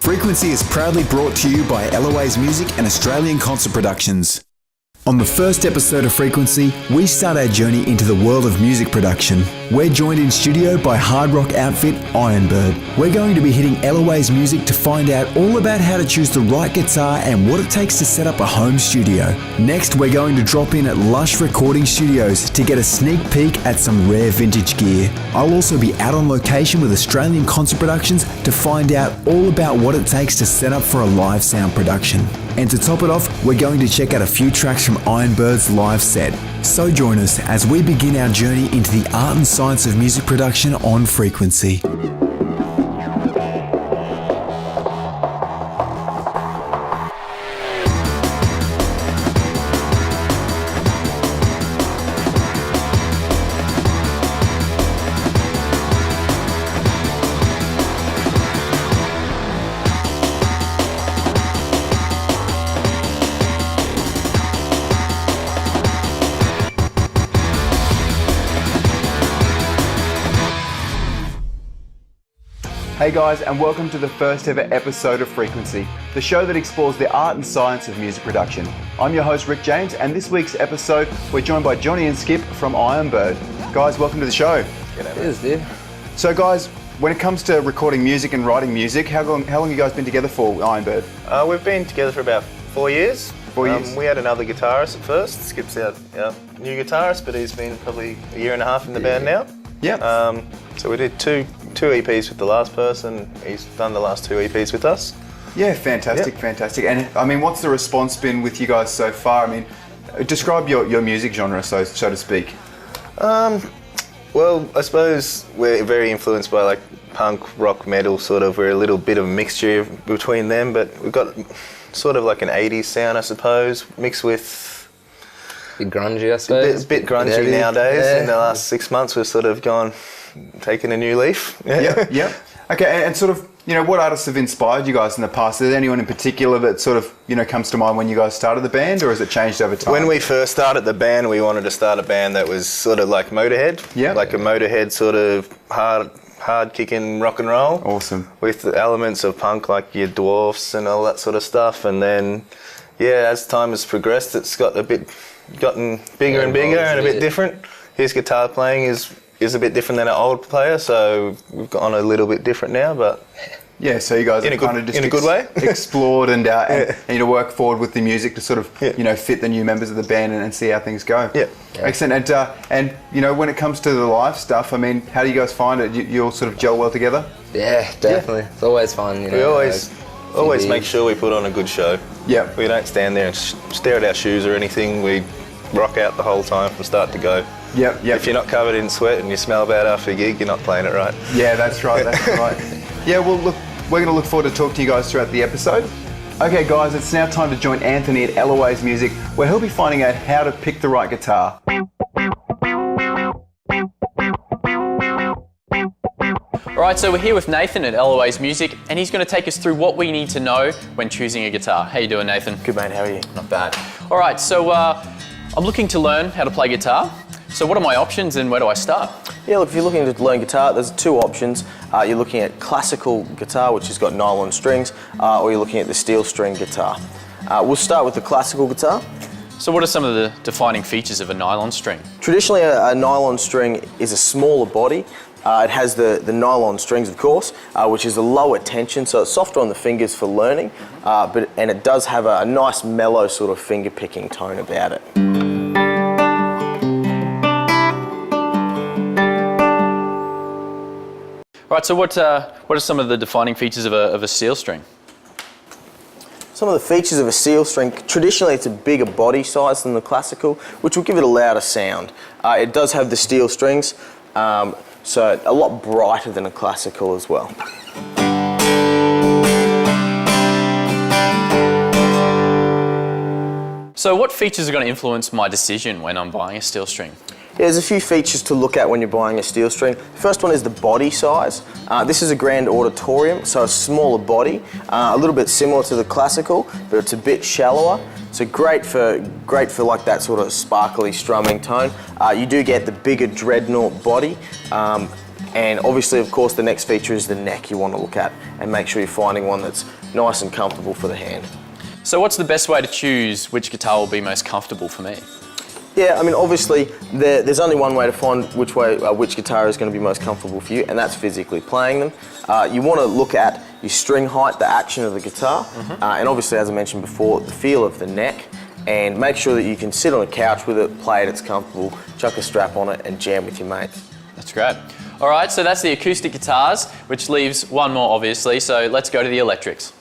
Frequency is proudly brought to you by Eloise Music and Australian Concert Productions. On the first episode of Frequency, we start our journey into the world of music production. We're joined in studio by hard rock outfit Ironbird. We're going to be hitting Eloise Music to find out all about how to choose the right guitar and what it takes to set up a home studio. Next, we're going to drop in at Lush Recording Studios to get a sneak peek at some rare vintage gear. I'll also be out on location with Australian Concert Productions to find out all about what it takes to set up for a live sound production. And to top it off, we're going to check out a few tracks from Ironbird's live set. So join us as we begin our journey into the art and science of music production on Frequency. Hey guys, and welcome to the first ever episode of Frequency, the show that explores the art and science of music production. I'm your host Rick James, and this week's episode we're joined by Johnny and Skip from Ironbird. Guys, welcome to the show. It is, dude. So guys, when it comes to recording music and writing music, how long have you guys been together for, Ironbird? We've been together for about 4 years. 4 years. We had another guitarist at first. Skip's our new guitarist, but he's been probably a year and a half in the band now. Yeah. So we did two EPs with the last person. He's done the last two EPs with us. Yeah, fantastic, fantastic. And I mean, what's the response been with you guys so far? I mean, describe your music genre, so to speak. Well, I suppose we're very influenced by like punk, rock, metal, sort of. We're a little bit of a mixture between them, but we've got sort of like an 80s sound, I suppose, mixed with... Bit grungy, I suppose. A bit grungy nowadays. Yeah. In the last 6 months, we've sort of taken a new leaf. Yeah. Okay, and sort of, what artists have inspired you guys in the past? Is there anyone in particular that sort of, comes to mind when you guys started the band, or has it changed over time? When we first started the band, we wanted to start a band that was sort of like Motorhead. Yeah. Like a Motorhead sort of hard kicking rock and roll. Awesome. With the elements of punk, like your Dwarfs and all that sort of stuff. And then, as time has progressed, it's gotten bigger and bigger and a bit different. His guitar playing is a bit different than our old player, so we've gone a little bit different now, but... Yeah, so you guys have kind of just in a good way explored and work forward with the music to sort of, fit the new members of the band and see how things go. Yeah. Excellent. And when it comes to the live stuff, I mean, how do you guys find it? You all sort of gel well together? Yeah, definitely. It's always fun, We always make sure we put on a good show. Yeah. We don't stand there and stare at our shoes or anything. We rock out the whole time from start to go. Yep. If you're not covered in sweat and you smell bad after a gig, you're not playing it right. Yeah, that's right. Yeah, well, look, we're going to look forward to talk to you guys throughout the episode. Okay, guys, it's now time to join Anthony at Eloise Music, where he'll be finding out how to pick the right guitar. Alright, so we're here with Nathan at Eloise Music, and he's going to take us through what we need to know when choosing a guitar. How you doing, Nathan? Good, mate. How are you? Not bad. Alright, so I'm looking to learn how to play guitar. So what are my options and where do I start? Yeah, look, if you're looking to learn guitar, there's two options. You're looking at classical guitar, which has got nylon strings, or you're looking at the steel string guitar. We'll start with the classical guitar. So what are some of the defining features of a nylon string? Traditionally, a nylon string is a smaller body. It has the nylon strings, of course, which is a lower tension, so it's softer on the fingers for learning, and it does have a nice mellow sort of finger picking tone about it. Right, so what are some of the defining features of a steel string? Some of the features of a steel string, traditionally it's a bigger body size than the classical, which will give it a louder sound. It does have the steel strings, so a lot brighter than a classical as well. So what features are going to influence my decision when I'm buying a steel string? Yeah, there's a few features to look at when you're buying a steel string. The first one is the body size. This is a grand auditorium, so a smaller body, a little bit similar to the classical, but it's a bit shallower. So great for like that sort of sparkly strumming tone. You do get the bigger dreadnought body, And obviously, of course, the next feature is the neck you want to look at, and make sure you're finding one that's nice and comfortable for the hand. So what's the best way to choose which guitar will be most comfortable for me? Yeah, I mean, obviously, there's only one way to find which guitar is going to be most comfortable for you, and that's physically playing them. You want to look at your string height, the action of the guitar, and obviously, as I mentioned before, the feel of the neck, and make sure that you can sit on a couch with it, play it, it's comfortable, chuck a strap on it, and jam with your mates. That's great. All right, so that's the acoustic guitars, which leaves one more, obviously, so let's go to the electrics.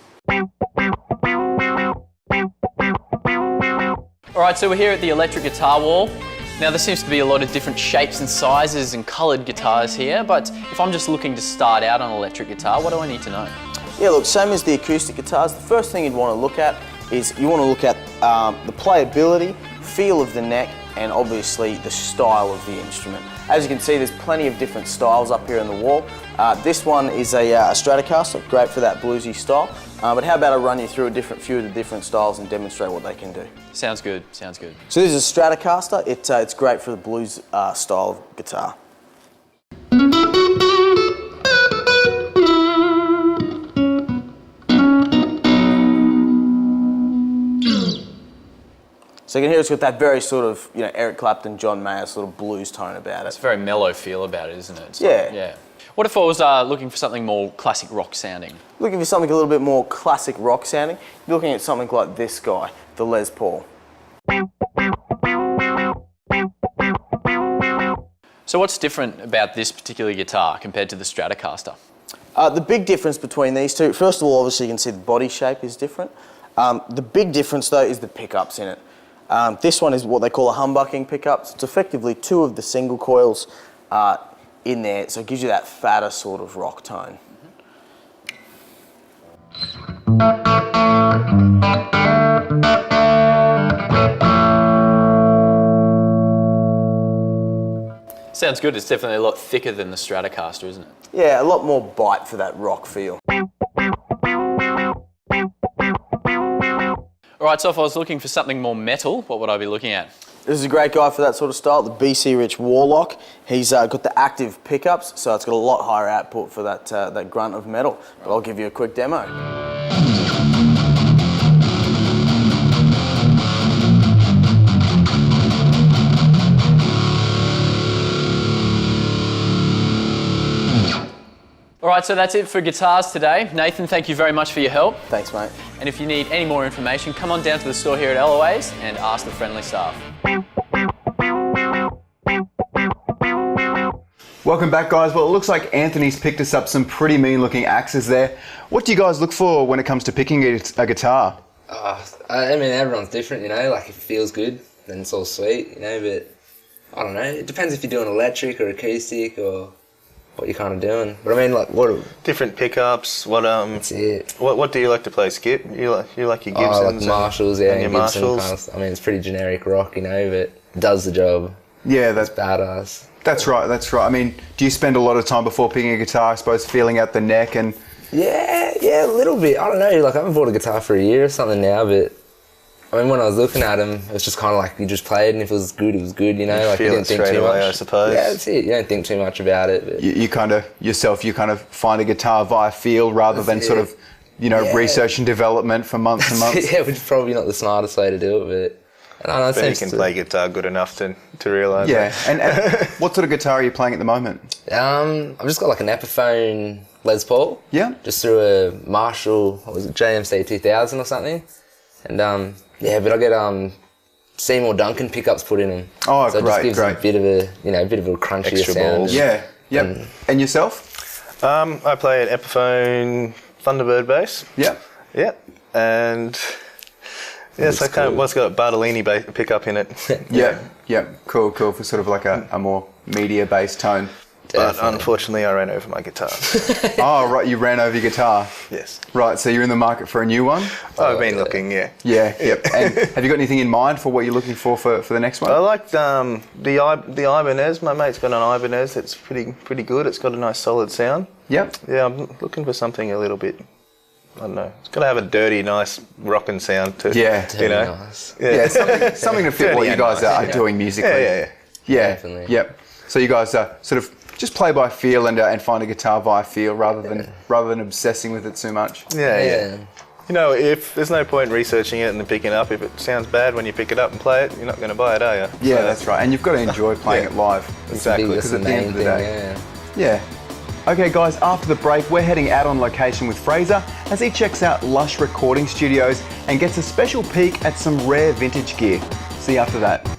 All right, so we're here at the electric guitar wall. Now there seems to be a lot of different shapes and sizes and coloured guitars here, but if I'm just looking to start out on electric guitar, what do I need to know? Yeah, look, same as the acoustic guitars, the first thing you'd want to look at is you want to look at the playability, feel of the neck, and obviously the style of the instrument. As you can see, there's plenty of different styles up here on the wall. This one is a Stratocaster, great for that bluesy style. But how about I run you through few of the different styles and demonstrate what they can do. Sounds good, sounds good. So this is a Stratocaster. It's great for the blues style of guitar. So you can hear it's got that very sort of, Eric Clapton, John Mayer sort of blues tone about It's it. a very mellow feel about it, isn't it? It's Yeah. yeah. What if I was looking for something more classic rock sounding? Looking for something a little bit more classic rock sounding, you're looking at something like this guy, the Les Paul. So what's different about this particular guitar compared to the Stratocaster? The big difference between these two, first of all, obviously you can see the body shape is different. The big difference though is the pickups in it. This one is what they call a humbucking pickup. It's effectively two of the single coils in there, so it gives you that fatter sort of rock tone. Sounds good. It's definitely a lot thicker than the Stratocaster, isn't it? Yeah, a lot more bite for that rock feel. All right, so if I was looking for something more metal, what would I be looking at? This is a great guy for that sort of style, the BC Rich Warlock. He's got the active pickups, so it's got a lot higher output for that grunt of metal. But I'll give you a quick demo. All right, so that's it for guitars today. Nathan, thank you very much for your help. Thanks, mate. And if you need any more information, come on down to the store here at LOA's and ask the friendly staff. Welcome back, guys. Well, it looks like Anthony's picked us up some pretty mean looking axes there. What do you guys look for when it comes to picking a guitar? I mean, everyone's different, like if it feels good, then it's all sweet, but I don't know. It depends if you're doing electric or acoustic or what you're kind of doing. But I mean, like, what? Different pickups. That's it. What do you like to play, Skip? You like your Gibsons? Like Marshalls, yeah. And your Gibson Marshalls. I mean, it's pretty generic rock, but it does the job. Yeah, It's badass. that's right. That's right. I mean, do you spend a lot of time before picking a guitar, I suppose, feeling out the neck and? Yeah, a little bit. I don't know. Like, I haven't bought a guitar for a year or something now, but I mean, when I was looking at them, it was just kind of like you just played, and if it was good, it was good. Like, feel you didn't it think straight too away, much. I suppose. Yeah, that's it. You don't think too much about it. But You kind of find a guitar via feel rather than sort of, research and development for months and months. yeah, which is probably not the smartest way to do it, but I don't know. But you can play guitar good enough to realise Yeah. that. And what sort of guitar are you playing at the moment? I've just got like an Epiphone Les Paul. Yeah. Just through a Marshall, what was it, JMC 2000 or something, and but I get Seymour Duncan pickups put in them. Oh, so it just gives a bit of a crunchier Extra sound. balls. Yeah. Yep. And yourself? I play an Epiphone Thunderbird bass. Yeah. Yeah, and yes, I kind of what's got a Bartolini pickup in it. Yeah. Yeah. Cool. For sort of like a more media-based tone. But Definitely. unfortunately, I ran over my guitar. Oh, right. You ran over your guitar. Yes, Right. So you're in the market for a new one. I've been looking. Yeah, Yeah. Yep. And have you got anything in mind for what you're looking for the next one? I liked the Ibanez. My mate's got an Ibanez that's pretty good. It's got a nice solid sound. Yep. Yeah, I'm looking for something a little bit. I don't know. It's got to have a dirty, nice rocking sound too. Yeah. Very nice. Yeah. Something to fit what Dirty you and guys nice, are doing musically. Yeah. Yeah. Definitely. Yep. So you guys sort of just play by feel and find a guitar via feel rather than obsessing with it too much. Yeah. You know, if there's no point researching it and then picking it up, if it sounds bad when you pick it up and play it, you're not going to buy it, are you? Yeah, that's right. And you've got to enjoy playing it live. Exactly. Because at the end of the day. Yeah. Okay guys, after the break, we're heading out on location with Fraser as he checks out Lush Recording Studios and gets a special peek at some rare vintage gear. See you after that.